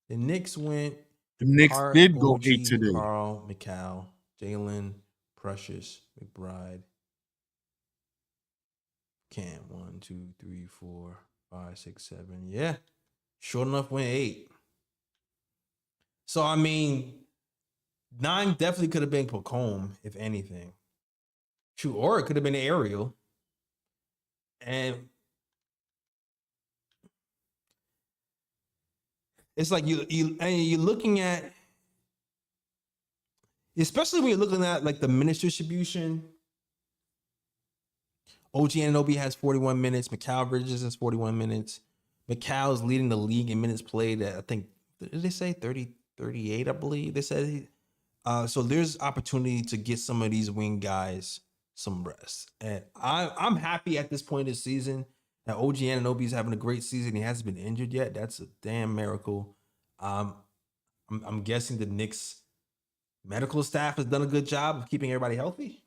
The Knicks went The Knicks Hart, did go 8 OG, today. Carl, McCall, Jalen, Precious, McBride, Cam. 1, 2, 3, 4, 5, 6, 7. Yeah. Short enough went 8. So I mean, 9 definitely could have been Pacome, if anything. True, or it could have been Ariel. And it's like you're looking at, especially when you're looking at like the minutes distribution OG Anunoby has 41 minutes. Mikal Bridges has 41 minutes. Mikal is leading the league in minutes played at, I think, did they say 30, 38, I believe they said. So there's opportunity to get some of these wing guys some rest. And I'm happy at this point of the season that OG Anunoby is having a great season. He hasn't been injured yet. That's a damn miracle. I'm guessing the Knicks medical staff has done a good job of keeping everybody healthy.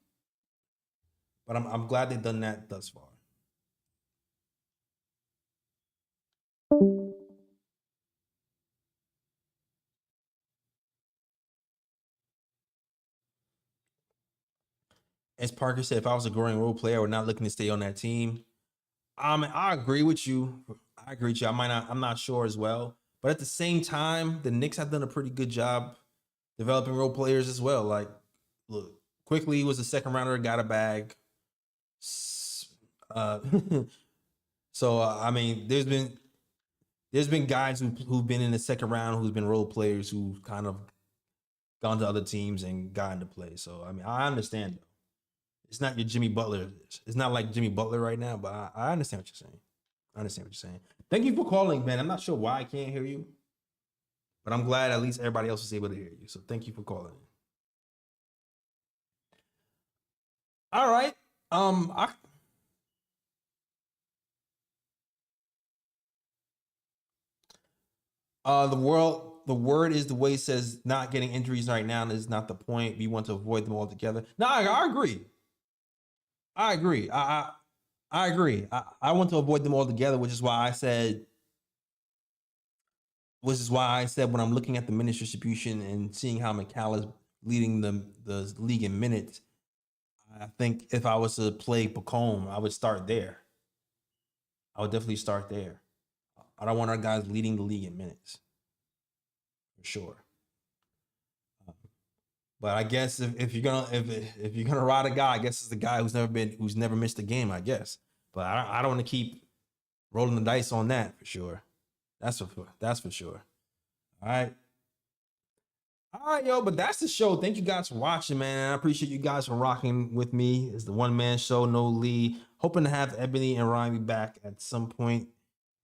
But I'm glad they've done that thus far. As Parker said, if I was a growing role player, I would not looking to stay on that team. I agree with you. I'm not sure as well. But at the same time, the Knicks have done a pretty good job developing role players as well. Like, look, Quickly was a second rounder, got a bag. I mean, there's been guys who've been in the second round who's been role players who've kind of gone to other teams and got into play. So I mean, I understand though. It's not your Jimmy Butler. It's not like Jimmy Butler right now, but I understand what you're saying. I understand what you're saying. Thank you for calling, man. I'm not sure why I can't hear you, but I'm glad at least everybody else is able to hear you. So thank you for calling. All right. The word is the way it says not getting injuries right now is not the point. We want to avoid them altogether. No, I agree. I agree. I agree. I want to avoid them altogether, which is why I said when I'm looking at the minutes distribution and seeing how Mikal is leading the league in minutes, I think if I was to play Pacome, I would start there. I would definitely start there. I don't want our guys leading the league in minutes, for sure. But I guess if you're gonna ride a guy, I guess it's the guy who's never missed a game, I guess. But I don't want to keep rolling the dice on that for sure. That's for sure. All right, yo. But that's the show. Thank you guys for watching, man. I appreciate you guys for rocking with me. It's the one man show, no Lee. Hoping to have Ebony and Ryan back at some point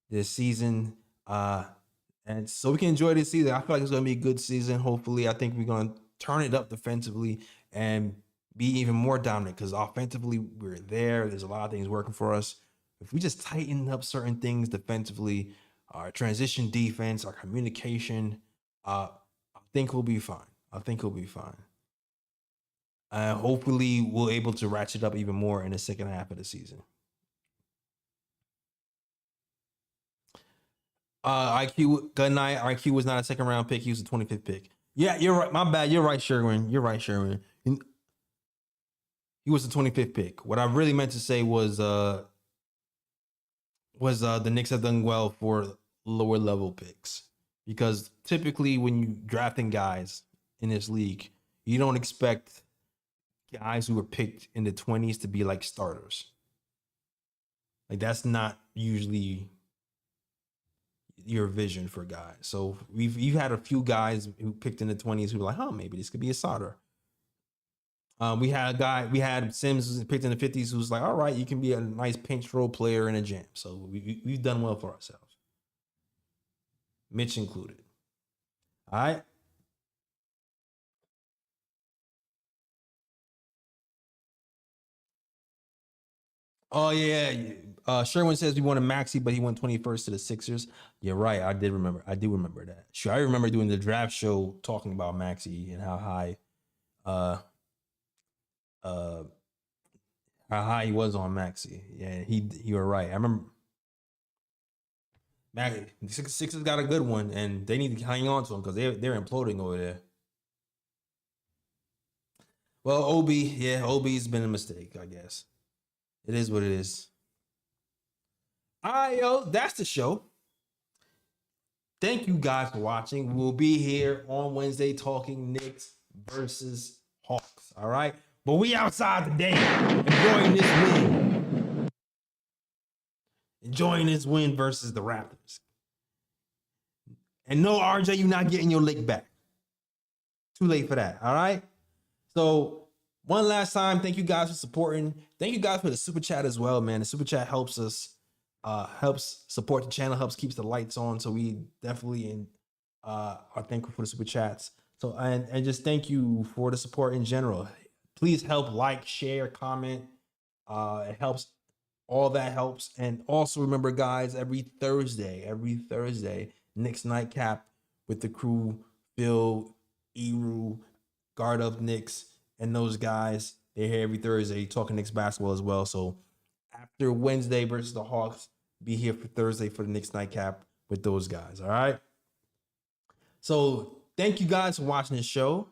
this season. And so we can enjoy this season. I feel like it's gonna be a good season. Hopefully, I think we're gonna turn it up defensively and be even more dominant because offensively we're there. There's a lot of things working for us. If we just tighten up certain things defensively, our transition defense, our communication, I think we'll be fine. Hopefully we're able to ratchet up even more in the second half of the season. IQ, good night. IQ was not a second round pick. He was a 25th pick. Yeah, you're right. My bad. You're right, Sherwin. He was the 25th pick. What I really meant to say was the Knicks have done well for lower level picks because typically when you drafting guys in this league, you don't expect guys who were picked in the 20s to be like starters. Like that's not usually your vision for guys. So you've had a few guys who picked in the 20s who were like, maybe this could be a starter. We had Sims who picked in the 50s who's like, all right, you can be a nice pinch role player in a jam. So we've done well for ourselves. Mitch included. All right. Oh yeah. Sherwin says we wanted Maxey, but he went 21st to the Sixers. You're right. I do remember that. Sure, I remember doing the draft show talking about Maxey and how high he was on Maxey. Yeah, you were right. I remember Maxey. Sixers got a good one, and they need to hang on to him because they're imploding over there. Well, Obi's been a mistake, I guess. It is what it is. All right, yo, that's the show. Thank you guys for watching. We'll be here on Wednesday talking Knicks versus Hawks. All right, but we outside today, enjoying this win versus the Raptors. And no, RJ, you're not getting your lick back. Too late for that. All right. So one last time, thank you guys for supporting. Thank you guys for the super chat as well, man. The super chat helps us, helps support the channel, helps keeps the lights on. So we definitely are thankful for the super chats. So and just thank you for the support in general. Please help like, share, comment. It helps. All that helps. And also remember, guys, every Thursday, Knicks Nightcap with the crew, Phil, Eru, Guard Up Knicks, and those guys. They're here every Thursday talking Knicks basketball as well. So after Wednesday versus the Hawks, be here for Thursday for the Knicks Nightcap with those guys. All right. So thank you guys for watching this show.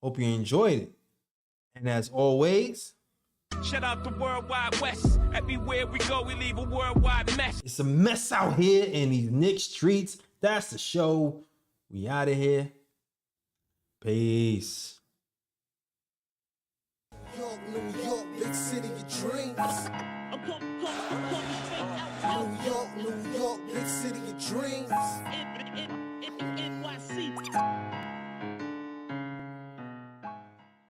Hope you enjoyed it. And as always, shout out the worldwide West. Everywhere we go, we leave a worldwide mess. it's a mess out here in these Knicks streets. That's the show. We out of here. Peace. York, New York, big city of dreams. New York, big city of dreams.